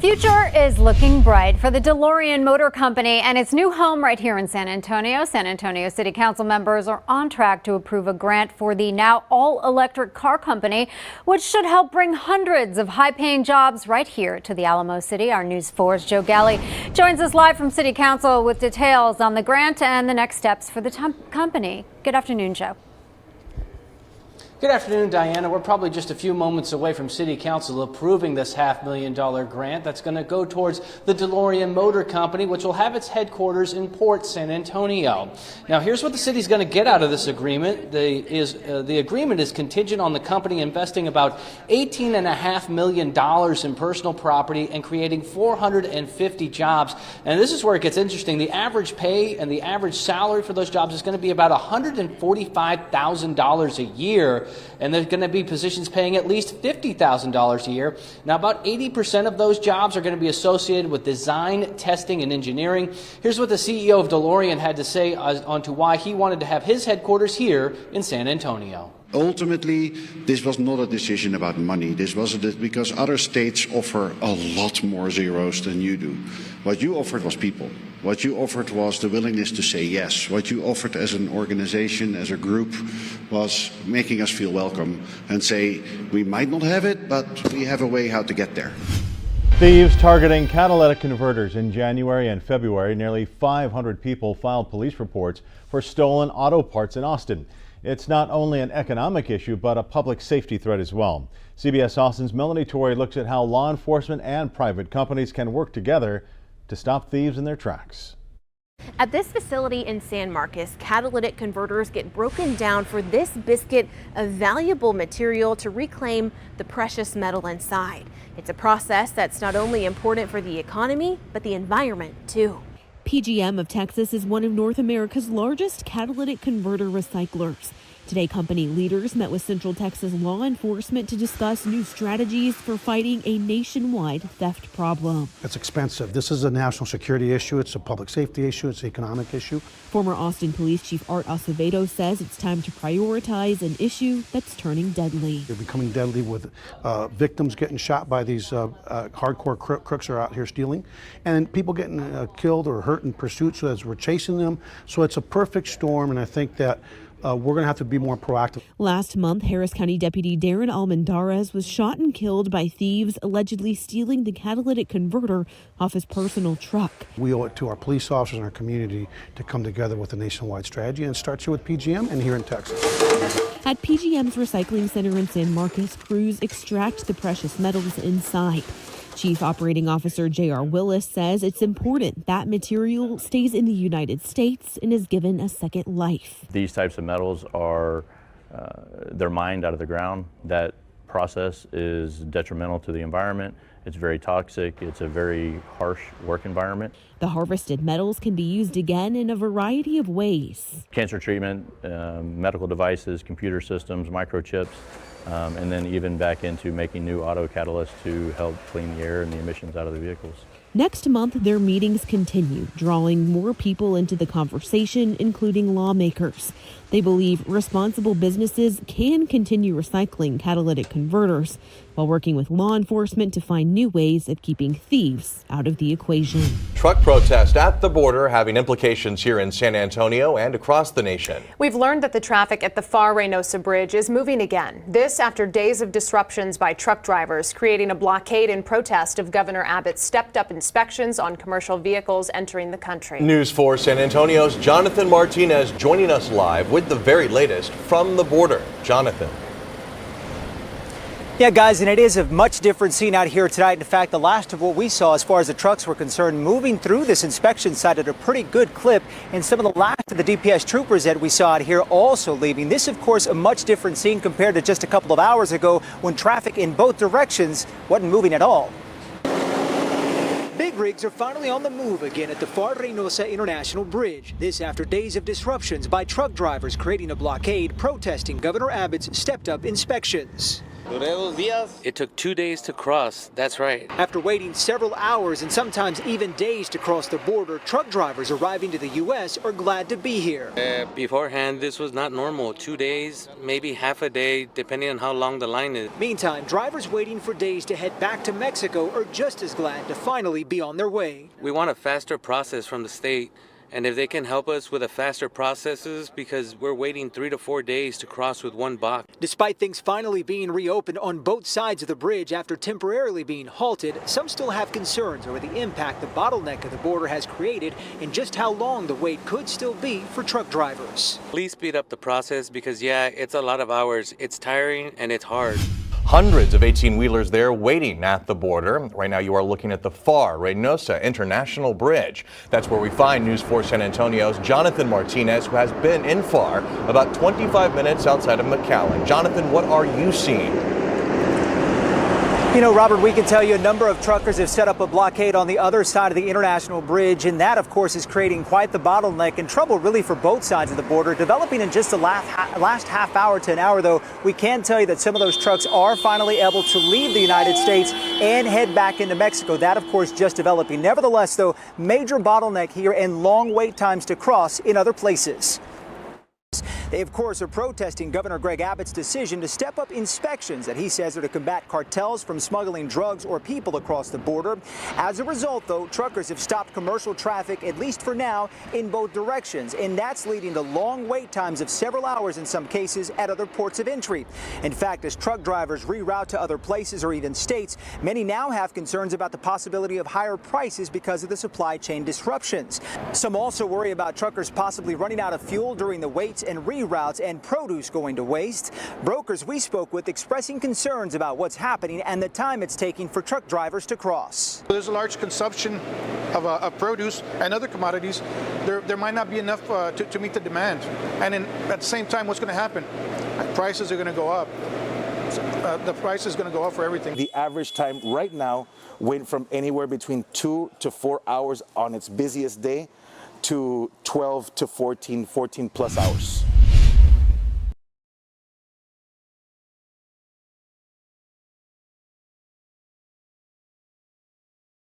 future is looking bright for the DeLorean Motor Company and its new home right here in San Antonio. San Antonio City Council members are on track to approve a grant for the now all-electric car company, which should help bring hundreds of high-paying jobs right here to the Alamo City. Our News 4's Joe Galley joins us live from City Council with details on the grant and the next steps for the company. Good afternoon, Joe. Good afternoon, Diana. We're probably just a few moments away from City Council approving this $500,000 grant that's going to go towards the DeLorean Motor Company, which will have its headquarters in Port San Antonio. Now, here's what the city's going to get out of this agreement. The agreement is contingent on the company investing about $18.5 million in personal property and creating 450 jobs. And this is where it gets interesting. The average pay and the average salary for those jobs is going to be about $145,000 a year. And there's going to be positions paying at least $50,000 a year. Now, about 80% of those jobs are going to be associated with design, testing, and engineering. Here's what the CEO of DeLorean had to say on to why he wanted to have his headquarters here in San Antonio. Ultimately, this was not a decision about money. This was because other states offer a lot more zeros than you do. What you offered was people. What you offered was the willingness to say yes. What you offered as an organization, as a group, was making us feel welcome and say, we might not have it, but we have a way how to get there. Thieves targeting catalytic converters. In January and February, nearly 500 people filed police reports for stolen auto parts in Austin. It's not only an economic issue, but a public safety threat as well. CBS Austin's Melanie Torrey looks at how law enforcement and private companies can work together to stop thieves in their tracks. At this facility in San Marcos, catalytic converters get broken down for this biscuit of valuable material to reclaim the precious metal inside. It's a process that's not only important for the economy, but the environment too. PGM of Texas is one of North America's largest catalytic converter recyclers. Today, company leaders met with Central Texas law enforcement to discuss new strategies for fighting a nationwide theft problem. It's expensive. This is a national security issue. It's a public safety issue. It's an economic issue. Former Austin Police Chief Art Acevedo says it's time to prioritize an issue that's turning deadly. They're becoming deadly with victims getting shot by these hardcore crooks are out here stealing, and people getting killed or hurt in pursuit so as we're chasing them. So it's a perfect storm, and I think that we're going to have to be more proactive. Last month, Harris County Deputy Darren Almendarez was shot and killed by thieves allegedly stealing the catalytic converter off his personal truck. We owe it to our police officers and our community to come together with a nationwide strategy, and it starts here with PGM and here in Texas. At PGM's recycling center in San Marcos, crews extract the precious metals inside. Chief Operating Officer J.R. Willis says it's important that material stays in the United States and is given a second life. These types of metals are, they're mined out of the ground. That process is detrimental to the environment. It's very toxic. It's a very harsh work environment. The harvested metals can be used again in a variety of ways. Cancer treatment, medical devices, computer systems, microchips, and then even back into making new auto catalysts to help clean the air and the emissions out of the vehicles. Next month, their meetings continue, drawing more people into the conversation, including lawmakers. They believe responsible businesses can continue recycling catalytic converters while working with law enforcement to find new ways of keeping thieves out of the equation. Truck protest at the border having implications here in San Antonio and across the nation. We've learned that the traffic at the Pharr-Reynosa Bridge is moving again. This after days of disruptions by truck drivers, creating a blockade in protest of Governor Abbott's stepped-up inspections on commercial vehicles entering the country. News 4 San Antonio's Jonathan Martinez joining us live with the very latest from the border. Jonathan. Yeah, guys, and it is a much different scene out here tonight. In fact, the last of what we saw as far as the trucks were concerned moving through this inspection site at a pretty good clip. And some of the last of the DPS troopers that we saw out here also leaving. This, of course, a much different scene compared to just a couple of hours ago when traffic in both directions wasn't moving at all. Big rigs are finally on the move again at the Pharr-Reynosa International Bridge. This after days of disruptions by truck drivers creating a blockade protesting Governor Abbott's stepped-up inspections. It took 2 days to cross, that's right. After waiting several hours and sometimes even days to cross the border, truck drivers arriving to the U.S. are glad to be here. Beforehand, this was not normal. 2 days, maybe half a day, depending on how long the line is. Meantime, drivers waiting for days to head back to Mexico are just as glad to finally be on their way. We want a faster process from the state. And if they can help us with a faster processes, because we're waiting 3 to 4 days to cross with one box. Despite things finally being reopened on both sides of the bridge after temporarily being halted, some still have concerns over the impact the bottleneck of the border has created and just how long the wait could still be for truck drivers. Please speed up the process because, yeah, it's a lot of hours. It's tiring and it's hard. Hundreds of 18-wheelers there waiting at the border. Right now you are looking at the Pharr-Reynosa International Bridge. That's where we find News 4 San Antonio's Jonathan Martinez, who has been in Pharr about 25 minutes outside of McAllen. Jonathan, what are you seeing? You know, Robert, we can tell you a number of truckers have set up a blockade on the other side of the International Bridge, and that, of course, is creating quite the bottleneck and trouble really for both sides of the border. Developing in just the last half hour to an hour, though, we can tell you that some of those trucks are finally able to leave the United States and head back into Mexico. That, of course, just developing. Nevertheless, though, major bottleneck here and long wait times to cross in other places. They, of course, are protesting Governor Greg Abbott's decision to step up inspections that he says are to combat cartels from smuggling drugs or people across the border. As a result, though, truckers have stopped commercial traffic, at least for now, in both directions, and that's leading to long wait times of several hours in some cases at other ports of entry. In fact, as truck drivers reroute to other places or even states, many now have concerns about the possibility of higher prices because of the supply chain disruptions. Some also worry about truckers possibly running out of fuel during the waits and reroutes and produce going to waste. Brokers we spoke with expressing concerns about what's happening and the time it's taking for truck drivers to cross. There's a large consumption of produce and other commodities. There might not be enough to meet the demand. And at the same time, what's going to happen? Prices are going to go up. The price is going to go up for everything. The average time right now went from anywhere between 2 to 4 hours on its busiest day to 12 to 14 plus hours.